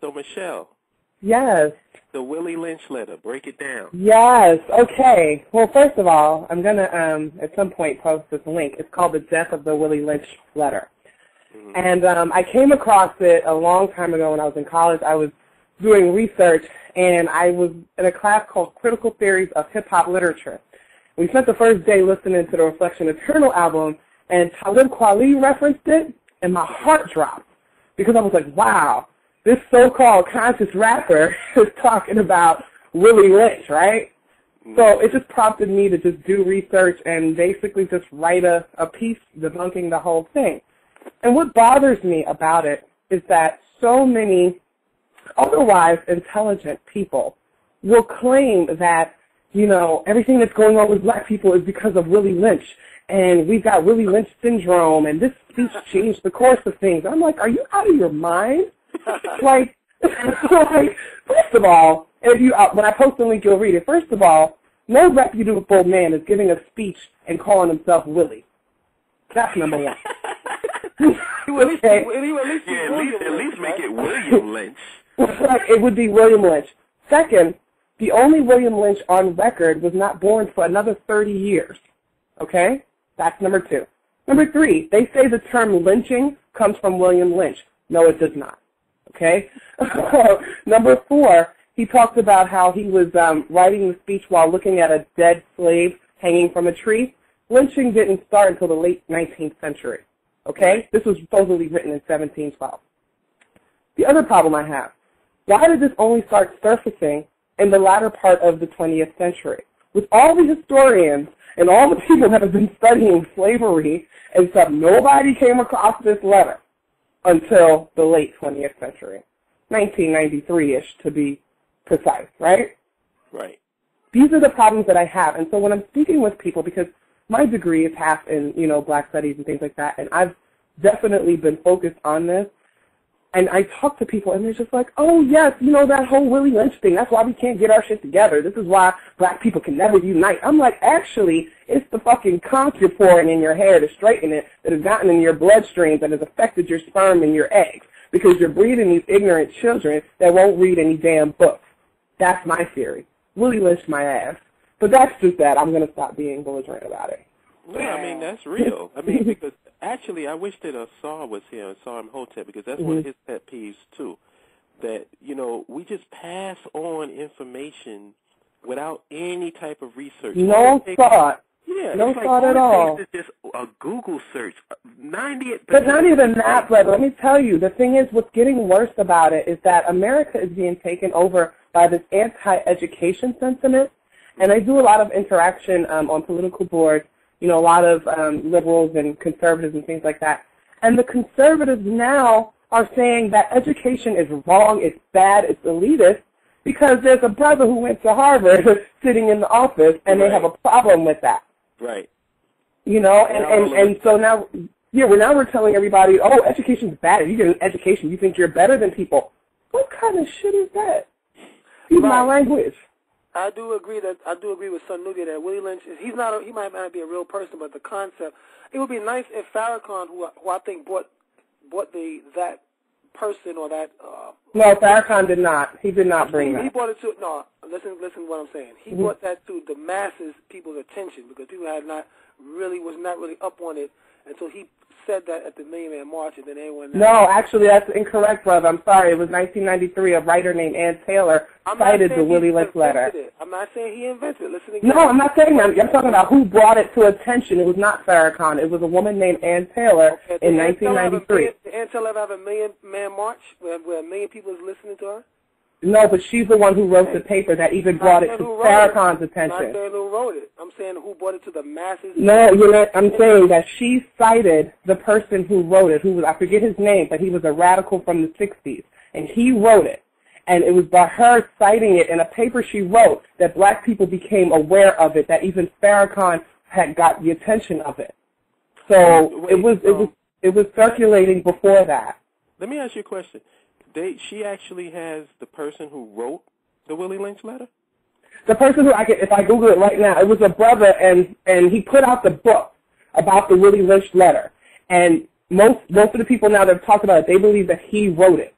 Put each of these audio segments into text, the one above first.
So, Michelle. Yes. The Willie Lynch letter. Break it down. Yes. Okay. Well, first of all, I'm going to at some point post this link. It's called The Death of the Willie Lynch Letter. Mm-hmm. And I came across it a long time ago when I was in college. I was doing research, and I was in a class called Critical Theories of Hip-Hop Literature. We spent the first day listening to the Reflection Eternal album, and Talib Kweli referenced it, and my heart dropped because I was like, wow, this so-called conscious rapper is talking about Willie Lynch, right? So it just prompted me to just do research and basically just write a piece debunking the whole thing. And what bothers me about it is that so many otherwise intelligent people will claim that, you know, everything that's going on with black people is because of Willie Lynch, and we've got Willie Lynch Syndrome, and this speech changed the course of things. I'm like, are you out of your mind? like, first of all, if you when I post the link, you'll read it. First of all, no reputable man is giving a speech and calling himself Willie. That's number one. Okay. At least make it William Lynch. It would be William Lynch. Second, the only William Lynch on record was not born for another 30 years. Okay? That's number two. Number three, they say the term lynching comes from William Lynch. No, it does not. Okay? Number four, he talked about how he was writing the speech while looking at a dead slave hanging from a tree. Lynching didn't start until the late 19th century. Okay? This was supposedly written in 1712. The other problem I have, why did this only start surfacing in the latter part of the 20th century? With all the historians and all the people that have been studying slavery and stuff, nobody came across this letter until the late 20th century, 1993-ish to be precise, right? Right. These are the problems that I have. And so when I'm speaking with people, because my degree is half in, you know, black studies and things like that, and I've definitely been focused on this, and I talk to people, and they're just like, oh, yes, you know, that whole Willie Lynch thing, that's why we can't get our shit together. This is why black people can never unite. I'm like, actually, it's the fucking conch you're pouring in your hair to straighten it that has gotten in your bloodstream that has affected your sperm and your eggs, because you're breeding these ignorant children that won't read any damn books. That's my theory. Willie Lynch my ass. But that's just that. I'm going to stop being belligerent about it. Well, I mean, that's real. I mean, because actually I wish that Asar was here, Asar Imhotep, because that's one of his pet peeves, too, that, you know, we just pass on information without any type of research. No thought. Yeah, no thought at all. It's just a Google search. 98%. But not even that, brother. Let me tell you, the thing is, what's getting worse about it is that America is being taken over by this anti-education sentiment. And I do a lot of interaction on political boards, you know, a lot of liberals and conservatives and things like that. And the conservatives now are saying that education is wrong, it's bad, it's elitist, because there's a brother who went to Harvard sitting in the office, and they have a problem with that. Right. You know, and so now, yeah, we're telling everybody, oh, education's bad. If you get an education, you think you're better than people. What kind of shit is that? Excuse my language. I do agree with Son Nudia that Willie Lynch he might not be a real person, but the concept. It would be nice if Farrakhan, who I think brought that person or that. No, Farrakhan did not. He did not bring that. He brought it to Listen to what I'm saying. He brought that to the masses, people's attention, because people was not really up on it until he said that at the Million Man March, and then everyone. No, actually, that's incorrect, brother. I'm sorry. It was 1993. A writer named Ann Taylor cited the Willie Lynch letter. I'm not saying he invented it. Listen again. No, I'm not saying that. I'm talking about who brought it to attention. It was not Farrakhan. It was a woman named Ann Taylor in 1993. Did Ann Taylor ever have a Million Man March where a million people is listening to her? No, but she's the one who wrote the paper that even brought it to Farrakhan's attention. I'm not saying who wrote it. I'm saying who brought it to the masses. No, you're not. I'm saying that she cited the person who wrote it, who was, I forget his name, but he was a radical from the 60s, and he wrote it. And it was by her citing it in a paper she wrote that black people became aware of it, that even Farrakhan had got the attention of it. So it was circulating before that. Let me ask you a question. She actually has the person who wrote the Willie Lynch letter? The person who, if I Google it right now, it was a brother, and he put out the book about the Willie Lynch letter. And most of the people now that have talked about it, they believe that he wrote it.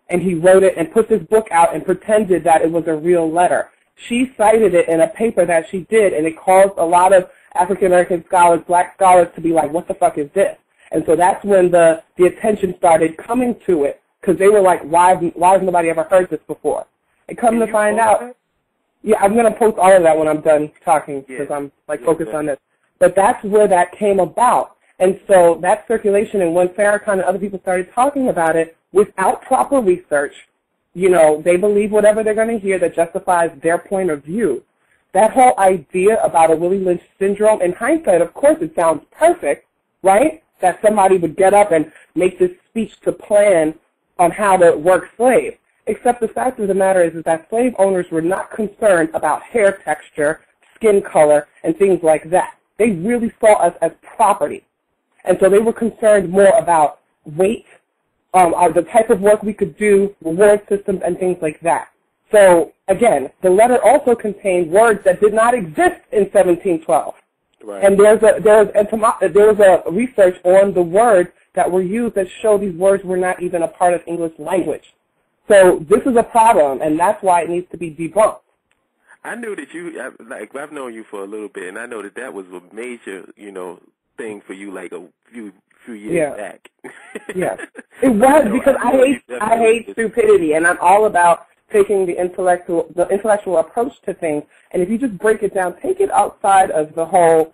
and he wrote it and put this book out and pretended that it was a real letter. She cited it in a paper that she did, and it caused a lot of African-American scholars, black scholars, to be like, what the fuck is this? And so that's when the attention started coming to it, because they were like, why has nobody ever heard this before? And come to find out, yeah, I'm going to post all of that when I'm done talking, because I'm focused on this. But that's where that came about. And so that circulation, and when Farrakhan and other people started talking about it without proper research, you know, they believe whatever they're going to hear that justifies their point of view. That whole idea about a Willie Lynch syndrome, in hindsight, of course, it sounds perfect, right? That somebody would get up and make this speech to plan on how to work slaves. Except the fact of the matter is that slave owners were not concerned about hair texture, skin color, and things like that. They really saw us as property. And so they were concerned more about weight, the type of work we could do, reward systems, and things like that. So, again, the letter also contained words that did not exist in 1712. Right. And there was a research on the words that were used that showed these words were not even a part of English language. So this is a problem, and that's why it needs to be debunked. I knew that I've known you for a little bit, and I know that was a major, thing for you, like a few years back. Yes, it was, because I hate stupidity, and I'm all about taking the intellectual approach to things. And if you just break it down, take it outside of the whole,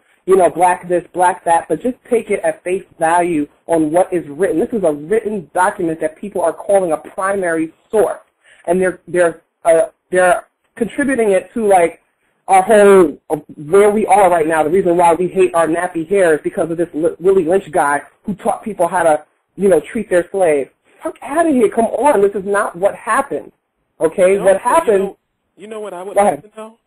black this, black that, but just take it at face value on what is written. This is a written document that people are calling a primary source, and they're contributing it to like our whole where we are right now. The reason why we hate our nappy hair is because of this Willie Lynch guy who taught people how to, treat their slaves. Fuck out of here! Come on, this is not what happened. Okay, what happened? You know what I would like to know?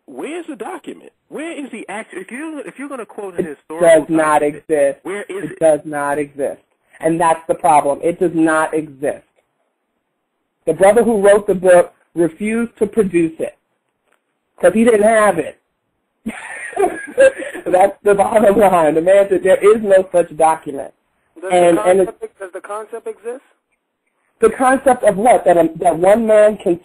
Where's the document? Where is the actual? If you're going to quote an historical, it does not exist. Where is it? It does not exist, and that's the problem. It does not exist. The brother who wrote the book refused to produce it because he didn't have it. That's the bottom line. The man said there is no such document. Does the concept exist? The concept of what? That one man can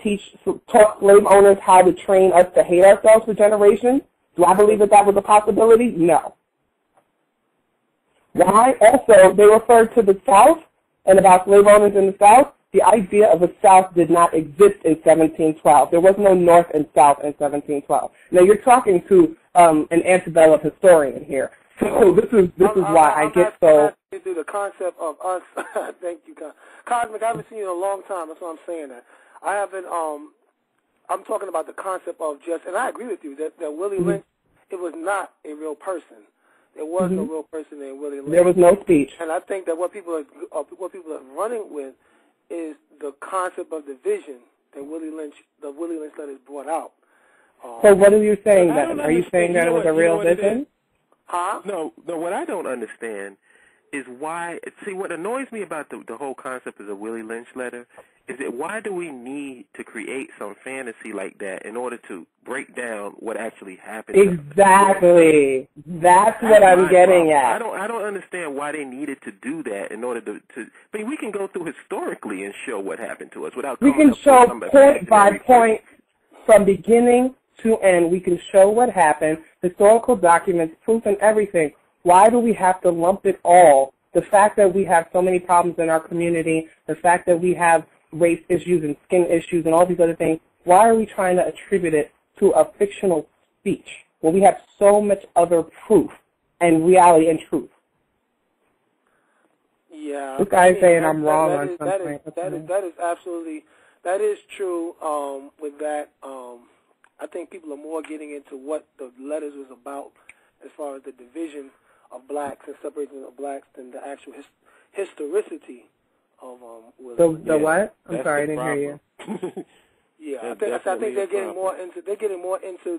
taught slave owners how to train us to hate ourselves for generations? Do I believe that was a possibility? No. Why? Also, they referred to the South and about slave owners in the South. The idea of a South did not exist in 1712. There was no North and South in 1712. Now, you're talking to an antebellum historian here. So this is why I get so... Through the concept of us, thank you, Cosmic. I haven't seen you in a long time. That's why I'm saying that. I haven't. I'm talking about the concept of just, and I agree with you that Willie Lynch, it was not a real person. There was no real person named Willie Lynch. There was no speech. And I think that what people are running with is the concept of division that Willie Lynch letters brought out. So what are you saying then? Are you saying that it was a real vision? Huh? No. What I don't understand is why. See, what annoys me about the whole concept of the Willie Lynch letter is that why do we need to create some fantasy like that in order to break down what actually happened? Exactly. That's what I'm getting at. I don't understand why they needed to do that in order to. I mean, we can go through historically and show what happened to us without. We can show point by point from beginning to end. We can show what happened, historical documents, proof, and everything. Why do we have to lump it all? The fact that we have so many problems in our community, the fact that we have race issues and skin issues and all these other things, why are we trying to attribute it to a fictional speech when we have so much other proof and reality and truth? Yeah. This guy's saying I'm wrong on something. That is absolutely, that is true with that. I think people are more getting into what the letters was about as far as the division of blacks and separation of blacks than the actual historicity of the what? I'm sorry, I didn't hear you. Yeah, I think they're getting more into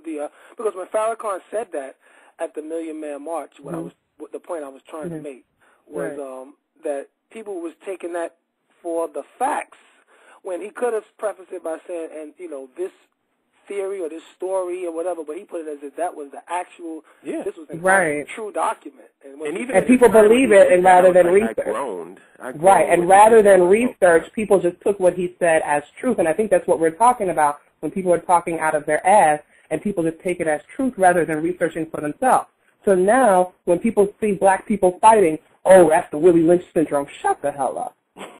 the because when Farrakhan said that at the Million Man March, the point I was trying to make was that people was taking that for the facts when he could have prefaced it by saying, and this theory or this story or whatever, but he put it as if that was the actual, this was the right. true document. And people believe it, and rather than research. I groaned right, and rather than research, people just took what he said as truth, and I think that's what we're talking about when people are talking out of their ass, and people just take it as truth rather than researching for themselves. So now, when people see black people fighting, oh, that's the Willie Lynch Syndrome, shut the hell up.